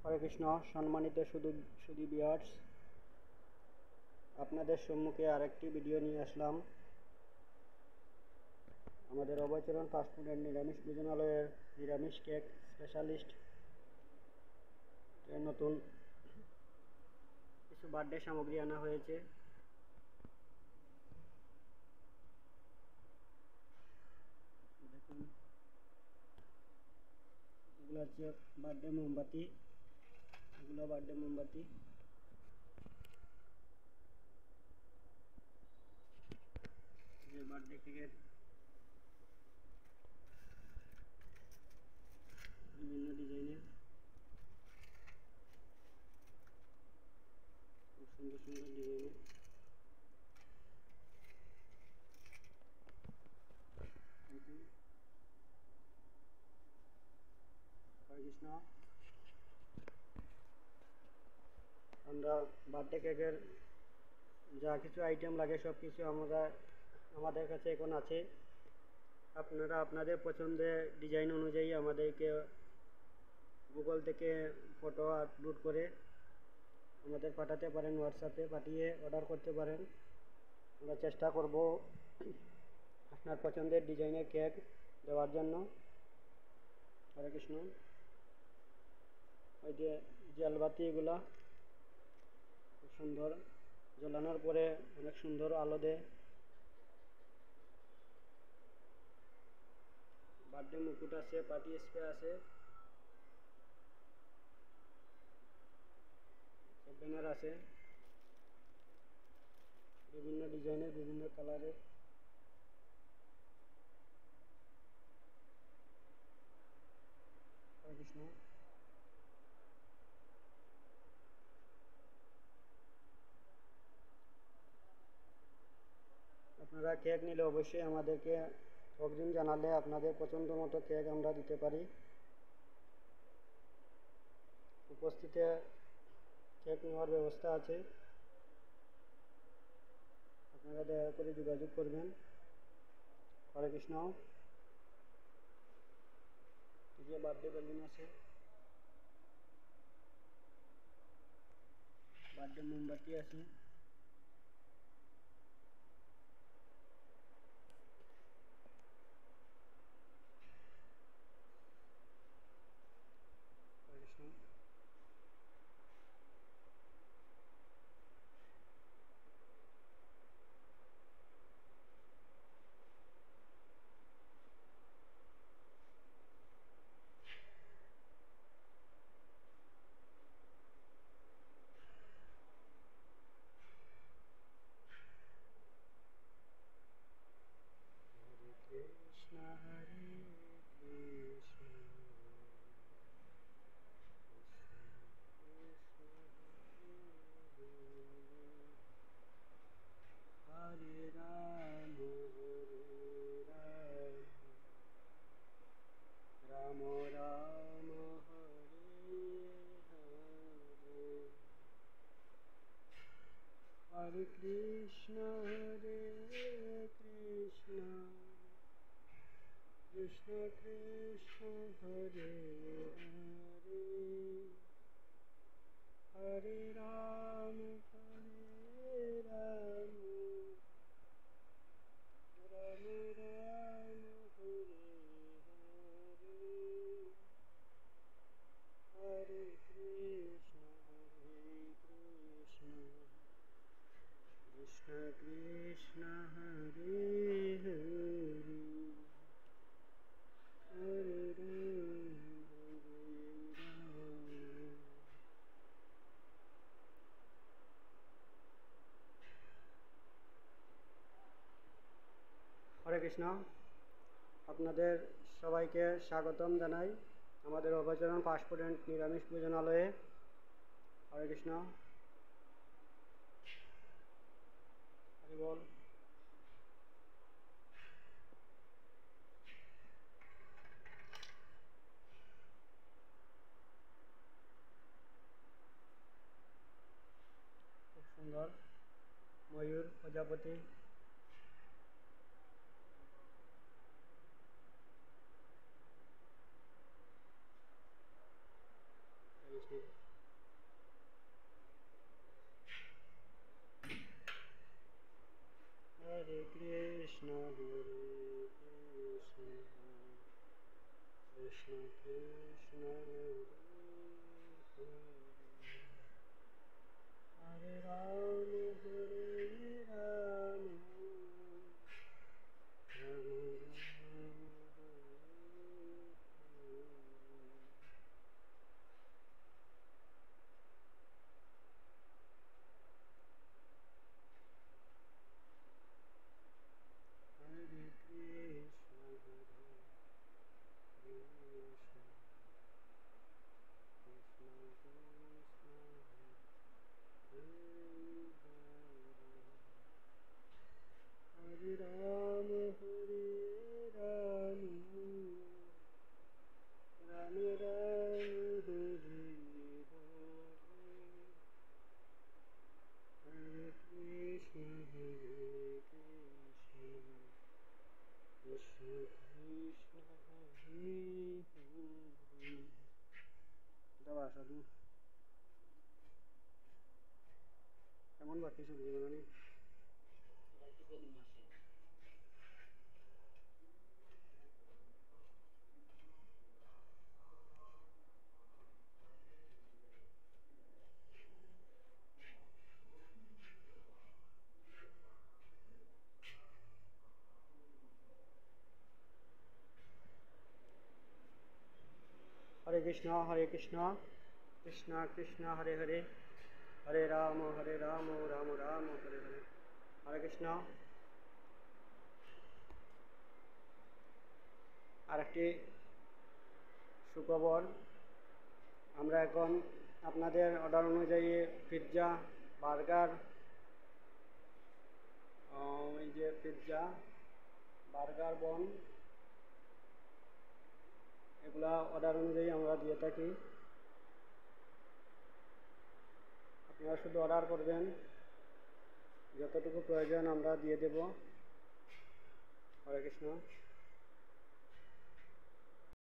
হরে কৃষ্ণ। সম্মানিত সুধী ভিউয়ার্স, আপনাদের সম্মুখে আরেকটি ভিডিও নিয়ে আসলাম। আমাদের অভয়চরণ ফাস্টফুড অ্যান্ড নিরামিষ ভোজনালয়ের নিরামিষ কেক স্পেশালিস্ট নতুন কিছু বার্থডে সামগ্রী আনা হয়েছে। দেখুন, এগুলো হচ্ছে বার্থডে মোমবাতি। এগুলো বার্থডে মোমবাতি। যে বার্থডে কেকের বিভিন্ন ডিজাইনের খুব সুন্দর সুন্দর ডিজাইনের হরে কৃষ্ণ। আমরা বার্থডে কেকের যা কিছু আইটেম লাগে সব কিছু আমাদের কাছে এখন আছে। আপনারা আপনাদের পছন্দের ডিজাইন অনুযায়ী আমাদেরকে গুগল থেকে ফটো আপলোড করে আমাদের পাঠাতে পারেন, হোয়াটসঅ্যাপে পাঠিয়ে অর্ডার করতে পারেন। আমরা চেষ্টা করব আপনার পছন্দের ডিজাইনের কেক দেওয়ার জন্য। হরে কৃষ্ণ। ওই যে জলবাতি, এগুলা খুব সুন্দর, জ্বালানোর পরে অনেক সুন্দর আলো দেয়। বার্থডে মুকুট আছে, পার্টি স্প্রে আছে, ব্যানার আছে বিভিন্ন ডিজাইনের, বিভিন্ন কালারের। হরে কৃষ্ণ। আপনারা কেক নিলে অবশ্যই আমাদেরকে অগ্রিম জানালে আপনাদের পছন্দ মতো কেক আমরা দিতে পারি। উপস্থিতে কেক নেওয়ার ব্যবস্থা আছে, আপনারা দয়া করে যোগাযোগ করবেন। হরে কৃষ্ণ। যে বার্থডে বেলুন আছে, বার্থডে মোমবাতি আছে। হরে কৃষ্ণ। কৃষ্ণ হরে কৃষ্ণ হরে রাম রাম রাম হরে হরে কৃষ্ণ কৃষ্ণ কৃষ্ণ হরে হরে হরে রাম রাম রাম হরে হরে হরে কৃষ্ণ কৃষ্ণ কৃষ্ণ হরে হরে হরে রাম। হরে কৃষ্ণ। আপনাদের সবাইকে স্বাগতম জানাই আমাদের অভয়চরণ ফাস্টফুড অ্যান্ড নিরামিষ ভোজনালয়ে। হরে কৃষ্ণ। হরি বল। খুব সুন্দর ময়ূর, প্রজাপতি। Hare Ram, Hare Ram, Ram Ram, Hare Krishna, Hare Krishna, Krishna Krishna, Hare Ram, Hare Ram, Ram Ram, Hare Hare Krishna, Krishna Krishna, Hare Hare. Dawa সাধু কেমন বাকি সব জীবনে হরে কৃষ্ণ কৃষ্ণ কৃষ্ণ হরে হরে হরে রাম রাম রাম হরে হরে হরে কৃষ্ণ। আরেকটি সুখবর, আমরা এখন আপনাদের অর্ডার অনুযায়ী পিৎজা, বার্গার, এই যে পিৎজা, বার্গার, বন, এগুলা অর্ডার অনুযায়ী আমরা দিয়ে থাকি। আপনারা শুধু অর্ডার করবেন, যতটুকু প্রয়োজন আমরা দিয়ে দেব। হরে কৃষ্ণ।